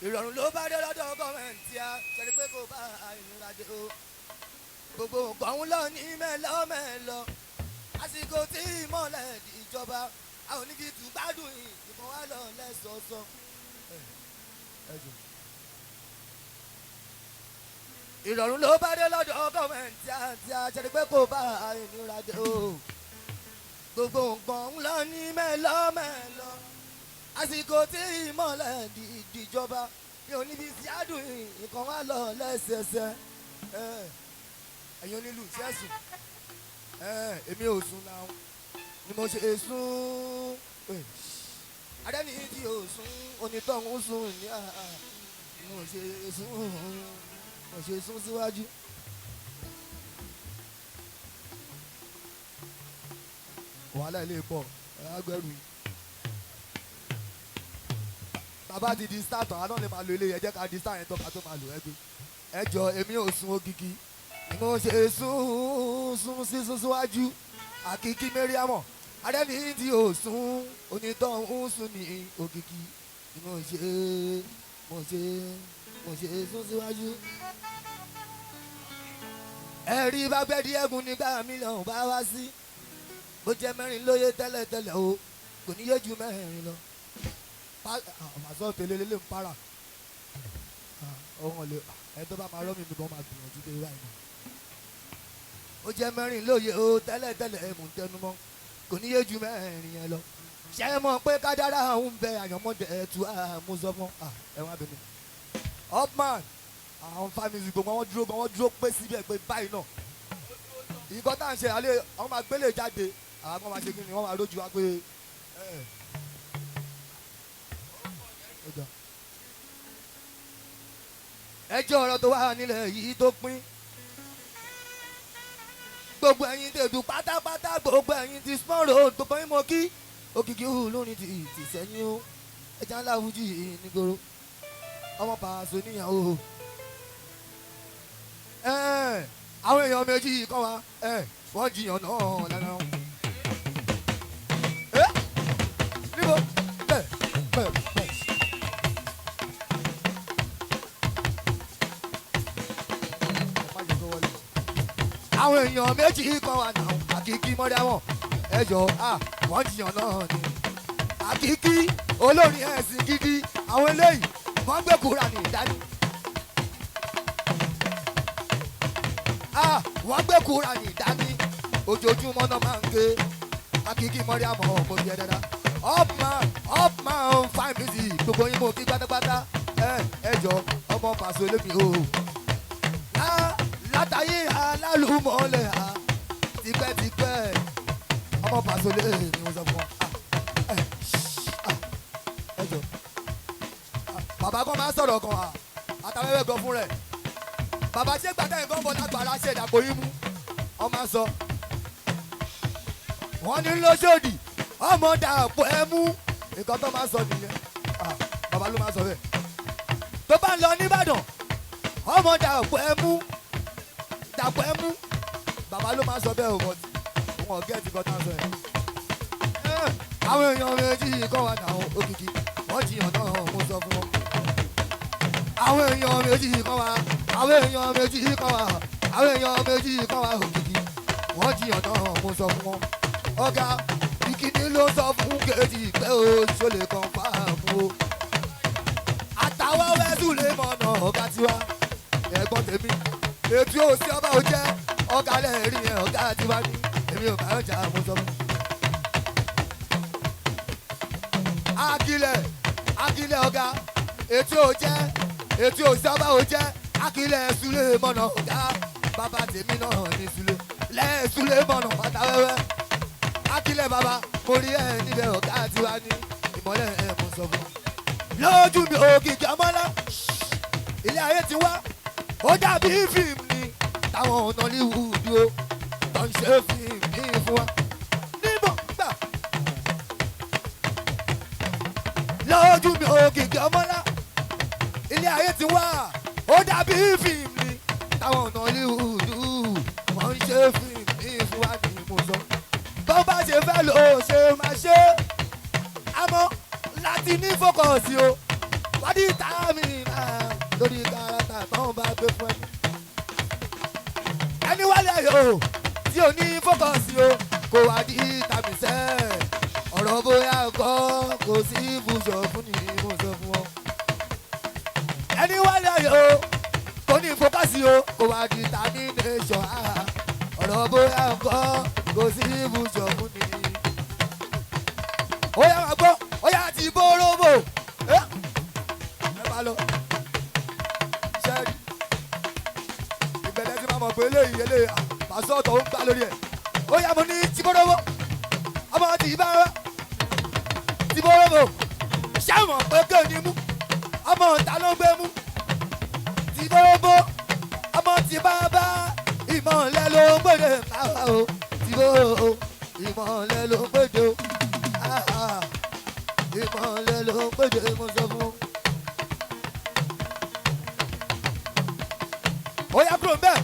ìrọ̀rùn ló bá dé lọ́dọ̀ gọ́ọ̀mẹ̀ntì a ṣẹ́ni pé kò bá ìnira dé o gbogbo nǹkan ń lọ ní mẹ́lọ́mẹ́lọ́ àsìkò tí ìmọ̀lẹ̀ ìjọba àwọn oníbi tù gbádùn ìkan wá lọ lẹ́sọ̀ọ̀sọ̀. ìrọ̀rùn ló bá dé lọ́dọ̀ gọ́ọ̀mẹ̀ntì àti àṣẹrí pé kò bá ìnira dé o gbogbo nǹkan ń lọ ní mẹ́lọ́mẹ́lọ́ àsìkò tí ìmọ̀lẹ̀ ìjọba ní oníbi tí àdùn ìkan wá lọ lẹ́sẹẹsẹ. ẹ̀yin onílù tí ẹ̀ sùn èmi ò sùn náà ni mo ṣe sùn adẹ́ni tí ò sùn onítọ̀hún sùn ní mo ṣe sùn síwájú. wàhálà ilé pọ̀ agbẹ́rù yìí bàbá ti di star tán àná lè máa lo ilé yẹn jẹ́ ká di star yẹn tán ká tó máa lò ẹgbẹ́ ẹjọ́ èmi ò sùn ògìgì ni mo ṣe sùn síwájú àkìkí mẹ́ríàmọ̀ adẹ́ni tí ò sùn onítọ̀hún sùn ní ògìgì ni mo ṣe sùn síwájú. ẹ̀rí bá gbẹ́ díẹ̀ gùn nígbà mílíọ̀nù bá wá sí bó jẹ́ mẹ́rin lóye tẹ́lẹ̀tẹ́lẹ̀ o kò ní yé ju mẹ́rin lọ. àmàsọ́ tẹ́lẹ̀ lè ń para ọ̀hún ọ̀lẹ́ ẹ̀ tó bá máa rọ́ mi nìkan máa gbìyànjú dé báyìí náà. ó jẹ́ mẹ́rin lóye o tẹ́lẹ̀tẹ́lẹ̀ ẹ̀ mú tẹnu mọ́ kò ní yé ju mẹ́rin yẹn lọ. ṣé ẹ mọ̀ pé kádàrá ń bẹ àyànmọ́dé ẹ̀ tú àmúzọ́mọ́ ẹ̀ wá bẹ̀rẹ̀. upman àwọn family gbogbo wọn dúró pé síbẹ̀ pé báyìí náà ìkọ́ tá à ń ṣe àlẹ́ àwọn máa gbélé jáde àwọn kan máa ṣe kí ni wọ́n máa rójú wa pé ẹjọ́ ọ̀rọ̀ tó wà nílẹ̀ yìí tó pín gbogbo ẹ̀yin tètù pátápátá gbogbo ẹ̀yin ti small road gbogbo yín mo kí òkìkí hù lónìí ti sẹ́yìn o ẹja ńlá fújì nígboro ọmọ Paso níyàwó àwọn èèyàn méjì kan wá wọ́n jiyàn náà lára wọn. níbo bẹ́ẹ̀. àwọn èèyàn méjì kan wà náà àkìkí mọ́dá wọn ẹjọ́ wọ́n jiyàn náà ni àkìkí olórin ẹ̀sìn gidi àwọn eléyìí wọ́n gbé kúrà ní ìdání. wọ́n gbé kúrà ní ìdání ojoojúmọ́ náà máa ń ké àkìkí mọ́dá mọ́ ọmọ yẹn dáadáa upman fine music gbogbo yín mo kí pátápátá ẹjọ́ ọmọ Paso lémi o. látàyè alálùmọ́lẹ̀ tipẹ́tipẹ́ ọmọ Paso lé ni wọ́n sọ fún wọn. ẹjọ́ bàbá kan máa ń sọ̀rọ̀ kan àtàwẹ́wẹ́ gan fún rẹ̀ bàbá ṣé gbàtà nǹkan bọ̀ lágbára ṣe ìdàpọ̀ yín mú wọ́n máa ń sọ wọ́n ní lóṣòdì ọmọ dàpọ̀ ẹ mú nǹkan tó máa ń sọ nìyẹn bàbá ló máa ń sọ bẹ́ẹ̀ tó bá ń lọ nìbàdàn ọmọ dàpọ̀ ẹ mú bàbá ló máa ń sọ bẹ́ẹ̀ o but wọn ò gẹ́ẹ̀tì kan tá a sọ yẹn. àwọn èèyàn méjì kan wà náà òkìkí wọ́n jiyàn náà mo sọ fún wọn. àwọn èèyàn méjì kan wà òkìkí wọ́n jiyàn náà mo sọ fún wọn. ọ̀gá ìkíní ló sọ fún kejì pé o ṣó lè kàn fáàmù o. àtàwọn wẹ́sùn lè mọ̀nà ọ̀gá tiwa ẹ̀gbọ́n tèmi ètò òsì ọba ò jẹ́ ọ̀gá lẹ́ẹ̀rí yẹn ọ̀gá tiwa ní èmi ò bá ọjà mo sọ fún. akílẹ̀ ọ̀gá ètò òsì ọba ò jẹ́ akílẹ̀ Súlé mọ̀nà ọ̀gá bàbá tèmi náà ní Súlé mọ̀nà pátá wẹ́wẹ́. akílẹ̀ bàbá mo rí ẹ̀ níbẹ̀ ọ̀gá tiwa ní ìmọ̀lẹ̀ ẹ̀ mo sọ fún. lójú mi òkìkí ọmọlá ilé ayé ti wá ó dàbí fíìmù ni táwọn Nollywood o tó ń ṣe fíìmù ní fún wa. níbo gbà lójú mi òkìkí ọmọlá ilé ayé ti wá ó dàbí fíìmù ni táwọn Nollywood wọ́n ń ṣe fíìmù ní fún wa ní mo sọ. bó bá ṣe fẹ́ lò ó ṣe máa ṣe àmọ́ láti ní fókọ̀sì o wá di tàmí náà lórí kárátà náà bá gbé fún ẹni. ẹni wálé ayò tí ò ní fókọ̀sì o kò wá di tàmí sẹ́ ọ̀rọ̀ bóyá kọ́ kò sí ibùsọ̀ fún ni mo sọ fún ọ. ẹni wálé ayò kò ní fókọ̀sì o kò wá di tàmí nation ọ̀rọ̀ bóyá kọ́ kò sí ibùsọ̀ fún ni. ó yá máa gbọ́ ó yá ti bóróbò ẹ bá lọ ṣẹ́ẹ̀rì ìbẹ̀lẹ̀ tí máa mọ̀ pé eléyìí pàṣẹ ọ̀tọ̀ ó ń gbá lórí ẹ̀ ó yá mo ní ti bóróbò ọmọ ti bá wá ti bóróbò ṣáàmọ̀ pé kéènì mú ọmọ ta ló gbé mú ti bóróbò ọmọ ti bá bá ìmọ̀lẹ́ ló ń gbèdè káwá o ti bó ìmọ̀lẹ́ ló ń gbèdè o ìmọ̀lẹ́ ló ń gbèdè mo sọ fún. ó yá kúrò mbẹ́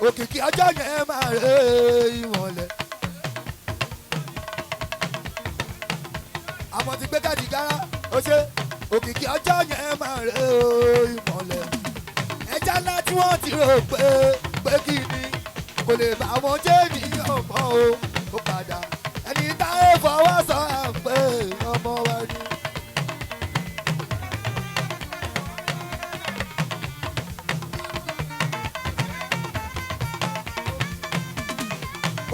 òkìkí ọjọ́ yẹn máa rè ìmọ̀lẹ́. àmọ́ ti gbé káàdì gára ó ṣe òkìkí ọjọ́ yẹn máa rè ìmọ̀lẹ́. ẹja ńlá tí wọ́n ti rò pé kí ni kò lè bá wọn jẹ́ ènìyàn mọ́ o ó padà ẹni táyé fọwọ́ sọ àpè ọmọ wa ni.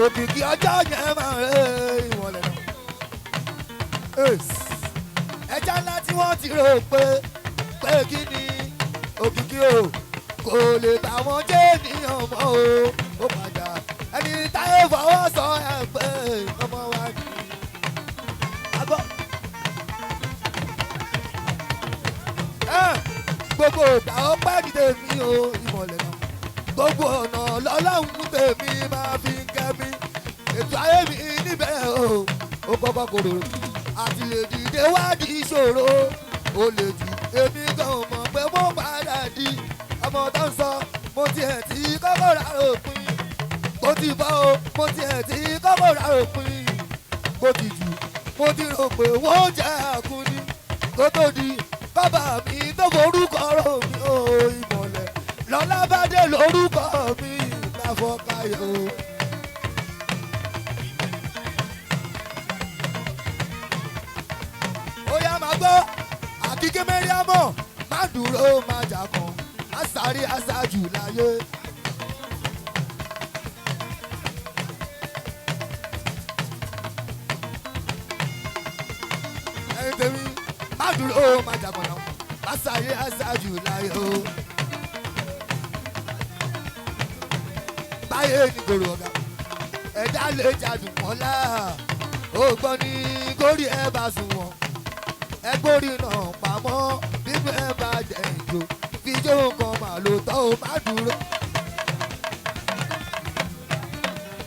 òkìkí ọjọ́ yẹn máa rè ìwọ̀lẹ̀ náà. ẹja ńlá tí wọ́n ti rò pé kí ni òkìkí o kò lè bá wọn jẹ́ ènìyàn mọ́ o ó padà ẹni táyé fọwọ́ sọ àpè ọmọ wa ni. gbogbo ìgbà ọpẹ́ ní tèmi o ìmọ̀lẹ̀ náà gbogbo ọ̀nà lọ́lọ́run tèmi máa fi ń kẹ́ mi ètò ayé mi níbẹ̀ o ó kọ́kọ́ kòrò àti lè dìde wádìí ìṣòro ó lè jù èmi gan mọ̀ pé mo padà di ọmọ tó ń sọ mo tiẹ̀ ti kọ́kọ́ rà òpin mo ti bọ́ o mo tiẹ̀ ti kọ́kọ́ rà òpin mo ti jù mo ti rò pé wọ́n jẹ́ àkúni tó tó di bàbá mi tó forúkọ rò mí o ìmọ̀lẹ̀ lọ́lá bá dé lórúkọ mi láfọ̀káyọ̀ o. ó yá máa gbọ́ àkíké mẹ́ríàmọ̀ má dúró má jà kan má sáré aṣáájú láyé. ẹ̀yin tèmi má dúró má jà kan náà má sáré aṣáájú láyé o. báyé ní kòrò ọ̀gá ẹ̀dá lè jádùn mọ́lá ó gbọ́ ní kórì ẹ̀ bá sùn wọ̀n ẹgbórí náà pamọ́ bíbí ẹ̀ bá jẹ́ ìjó fíjó kan mà ló tọ́ ó má dúró.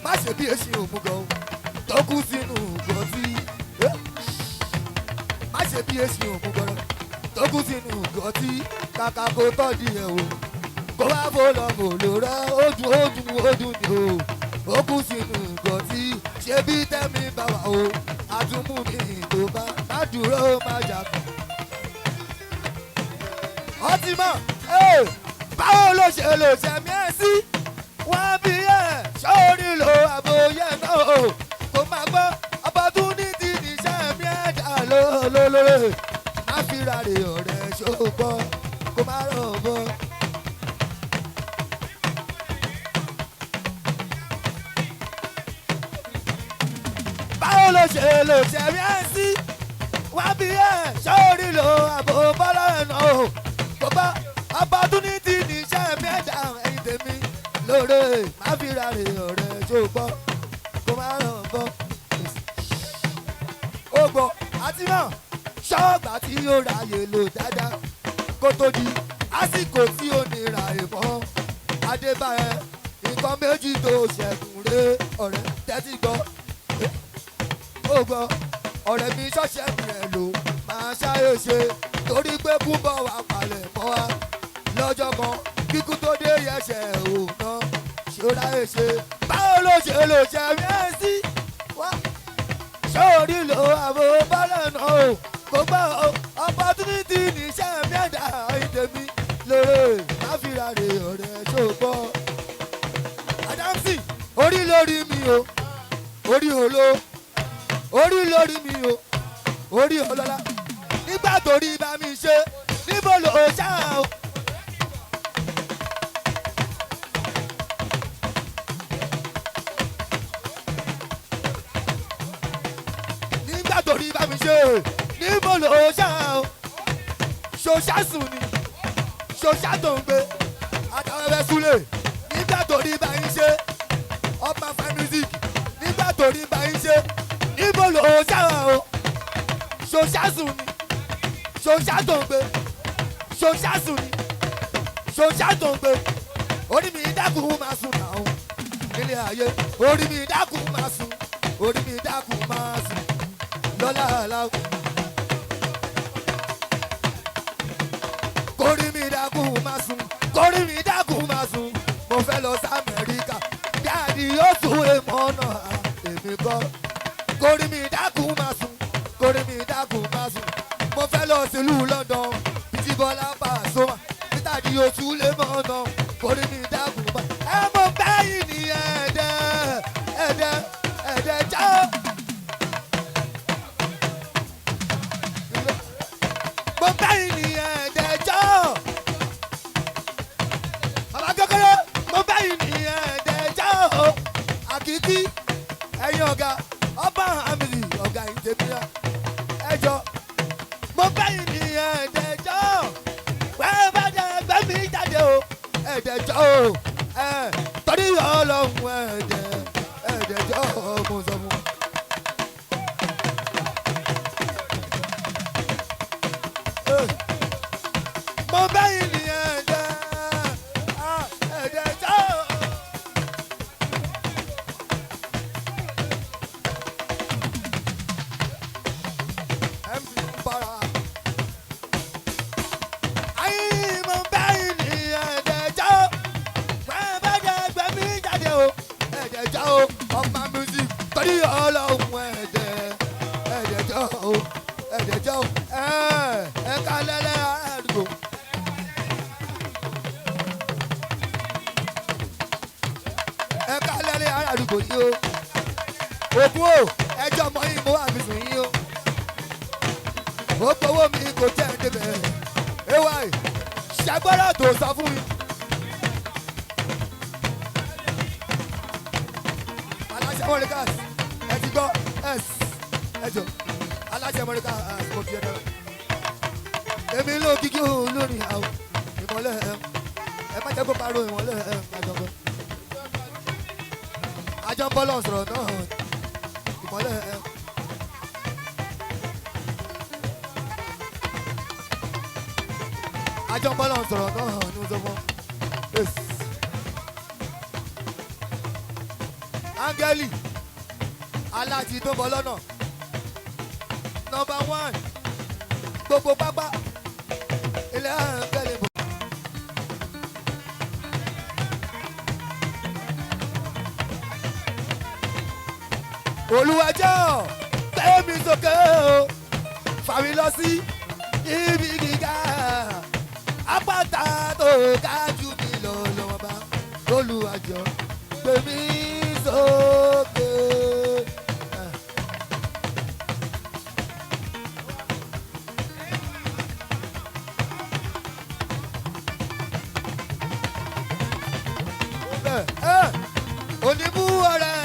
má ṣe bí èsì òmùgọ̀ tó kú sínú gọ̀ọ́sì má ṣe bí èsì òmùgọ̀ tó kú sínú gọ̀ọ́sì kàkà kó tọ́ di ẹ̀ o kó wá fò lọ fò lò rẹ ojú ni o ó kú sínú gọ̀ọ́sì ṣé bí tẹ́mi bá wà o àtúmú mi tó bá má dúró má jà kàn. ọtí mọ̀ báwo ló ṣe lò ṣẹ̀mí ẹ̀ sí wọ́n bí ẹ̀ sórí lo àbòyẹ náà o kò máa gbọ́ opportunity ní ṣẹ̀mí ẹ̀dá lólórí má fi rárẹ̀ ọ̀rẹ́ ṣògbọ́ kó má rọ̀ bọ́. báwo ló ṣe lò ṣẹ̀mí ẹ̀ sí wọ́n bí ẹ̀ sórí lo àbò bọ́lá ẹ̀ náà o kò gbọ́ opportunity ní ṣẹ̀mí ẹ̀dá ẹ̀yìn tèmi lóore má fi rárẹ̀ ọ̀rẹ́ ṣògbọ́ kó má rọ̀ bọ́. ó gbọ́ àti náà ṣọ́ọ̀gbà tí ó ráyè lò dáadáa kó tó di àsìkò tí ó ní ra èèmọ́ adébáyẹ nǹkan méjì tó ṣẹ̀kùn ré ọ̀rẹ́ tẹ́tí gbọ́. ó gbọ́ ọ̀rẹ́ mi ṣọ́ṣẹ́ mi ẹ̀ lò máa ṣáyé ṣe torí pé kú bọ̀ wá palẹ̀ mọ́ wa lọ́jọ́ kan kíkú tó dé yẹsẹ̀ òun náà ṣọ́ra ẹ̀ ṣe báwo ló ṣe lò ṣẹ̀mí ẹ̀ sí wá sórí lo àbò bọ́lẹ̀ náà o kò gbọ́ opportunity orí ni iṣẹ́ mi ẹ̀dá ìdèmí lóore máfìrà rè ọ̀rẹ́ ṣògbọ́. Adamsi orí lórí mi o orí olo orí lórí mi o orí ọlọ́lá nígbà tó rí bá mi ṣe níbo ló ṣá o. nígbà tó rí bá mi ṣe níbo ló ṣá o. ṣòṣà sùn ni ṣòṣà tó ń gbé àtàwọn ẹbẹ súlẹ̀ nígbà tó rí bá yín ṣe ọba fine music nígbà tó rí bá yín ṣe níbo ló ṣá o. ṣòṣà sùn ni ṣòṣà tó ń gbé ṣòṣà sùn ni ṣòṣà tó ń gbé orí mi dákun máa sùn náà nílé ayé orí mi dákun máa sùn orí mi dákun máa sùn lọ́lá aláwọ̀. kórí mi dákun máa sùn kórí mi dákun máa sùn mo fẹ́ lọ sí Amẹ́ríkà dáàdi yóò sùn èèmọ̀ náà èmi kọ́ kórí mi dákun máa sùn kórí mi dákun máa sùn mo fẹ́ lọ sílùú London bíi Bọ́lá Pasuma níta di oṣù lè mọ̀ ọ̀nà kórí mi dákun máa ẹ mọ báyìí ní ẹ̀ẹ́dẹ́ já. mo báyìí ní ẹ̀ẹ́dẹ́ já. bàbá kékeré mo báyìí ní ẹ̀ẹ́dẹ́ já. àkìkí ẹ̀yin ọ̀gá ọba àmì ọ̀gá ìjẹ̀bíyà ẹjọ́ mo báyìí ní ẹ̀ẹ́dẹ́jọ́ wẹ́ẹ́ bá dẹ ẹgbẹ́ mi jáde o ẹ̀ẹ́dẹ́jọ́ o torí ọlọ́run ẹ̀ẹ́dẹ́jọ́ mo sọ fún. mo báyìí ní ẹ̀ẹ́dẹ́jọ́. Ọba music torí ọlọ́run ẹ̀ẹ́dẹ́jọ́ o ẹ̀ẹ́dẹ́jọ́ o ẹ̀ka lẹ́lẹ́ àdúgbò. ẹ̀ka lẹ́lẹ́ àdúgbò yìí o ògùn o ẹjọ́ mọ yìí mo wà fi sùn yìí o ó gbowó mi kò jẹ́ ẹ̀ débẹ̀ ay ṣàgbọ́dọ̀ tó sọ fún mi. Morikas ẹ ti gbọ́ ẹ jọ aláṣẹ Morikas mo fi ẹ dára èmi ló kíkí òun lórí àwọn ìmọ̀lẹ́ ẹ má jẹ́ kó parọ́ ìmọ̀lẹ́ àjọpọ̀ àjọpọ̀lọ̀ sọ̀rọ̀ náà ìmọ̀lẹ́ àjọpọ̀lọ̀ sọ̀rọ̀ náà ní oṣù fún áńgẹ́lì aláàtì tó bọ́ lọ́nà nọ́mbà 1 gbogbo pápá ilé áńgẹ́lì bọ̀. olùwàjọ́ tẹ́mi sókè o fàmí lọ sí ibi gíga àpáta tó ga jù mí lọ lọ́wọ́ bá olùwàjọ́ tẹ́mi sókè. oníbú ọ̀rẹ́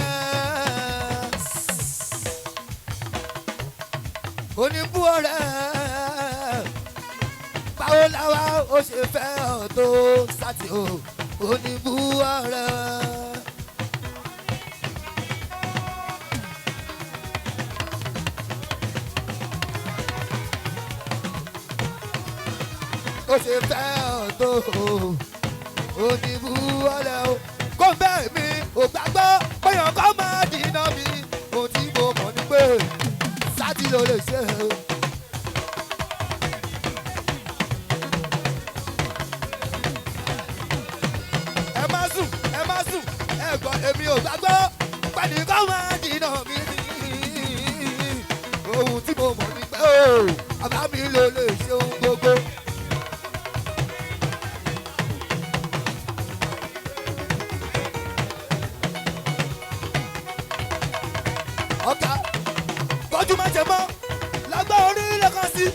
oníbú ọ̀rẹ́ báwo làwa ó ṣe fẹ́ ọ̀ tó sátì o oníbú ọ̀rẹ́. ó ṣe fẹ́ ọ̀ tó oníbú ọ̀rẹ́ o kó bẹ́ẹ̀ mi ò gbàgbọ́ bóyá kọ́ máa dínà mi ohun tí mo mọ̀ ni pé sátì ló lè ṣe o. ẹ má sùn ẹ gbọ́ èmi ò gbàgbọ́ pẹ̀lú kọ́ máa dínà mi ohun tí mo mọ̀ ni pé àbá mi ló lè ṣe ohun gbogbo. sí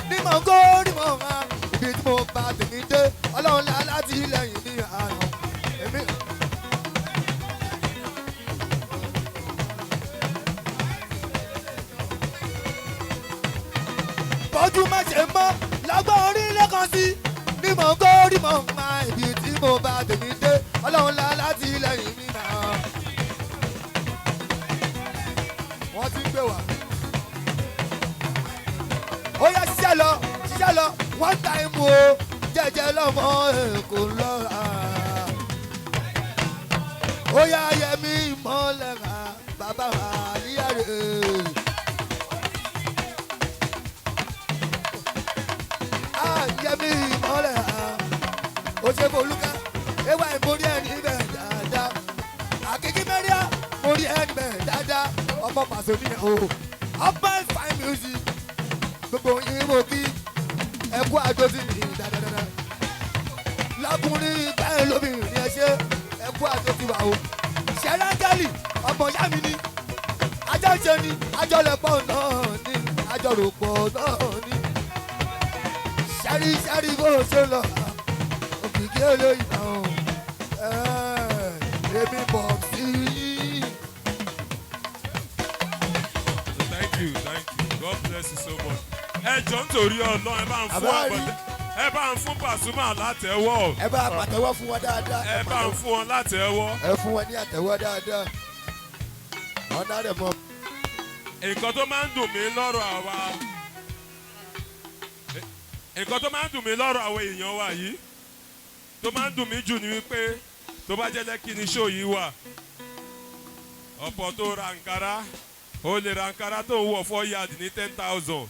ní mọ̀ngó ní mọ̀ngá ibi tí mo bá tèmi dé ọlọ́run lá láti lẹ́yìn ní àrùn èmi. bọ́jú má ṣe mọ́ lọ́gbọ́n orílẹ̀ kan sí ní mọ̀ngó ní mọ̀ngá ibi tí mo bá tèmi dé ọlọ́run lá láti lẹ́yìn ní àrùn. wọ́n ti ń gbé wá. ó yá ṣiṣẹ́ lọ one time o jẹ́jẹ́ lọ́mọ èkó lọ́ra. ó yá yẹmi ìmọ̀lẹ̀ ra bàbá wa níyàrá. yẹmi ìmọ̀lẹ̀ ra ó ṣe bolúkẹ́ ewa ìmórí ẹni bẹ̀ dáadáa àkíkí mẹ́ríà mórí ẹni bẹ̀ dáadáa ọmọ pàṣẹ nìyẹn o ọba fine music gbogbo yín mo kí ẹkú àjọsí mi dáadáa lákùnrin báyìí lóbìnrin ẹ ṣe ẹkú àjọsí wa o ṣẹlẹ́ńgẹ́lì ọmọ ìyá mi ni àjọṣe ni àjọlẹ̀pọ̀ náà ni àjọròpọ̀ náà ni ṣẹ́rí bó ṣe lọ òkìkí olóyìnbó èmi bọ̀ sí i. Thank you. God bless you so much. Ẹ jọ̀ọ́ nítorí Ọlọ́run ẹ bá ń fún Pasuma látẹ̀wọ́. ẹ bá pàtẹ́wọ́ fún wọn dáadáa. ẹ bá ń fún wọn látẹ̀wọ́. ẹ fún wọn ní àtẹ́wọ́ dáadáa. ọ̀nà rẹ̀ mọ́. nǹkan tó máa ń dùn mí lọ́rọ̀ àwa èèyàn wa yìí tó máa ń dùn mí jù ni wípé tó bá jẹ́ Lẹ́kì ní ṣó yìí wà ọ̀pọ̀ tó ra Ankara ó lè ra Ankara tó ń wọ̀ 4 yard ní 10,000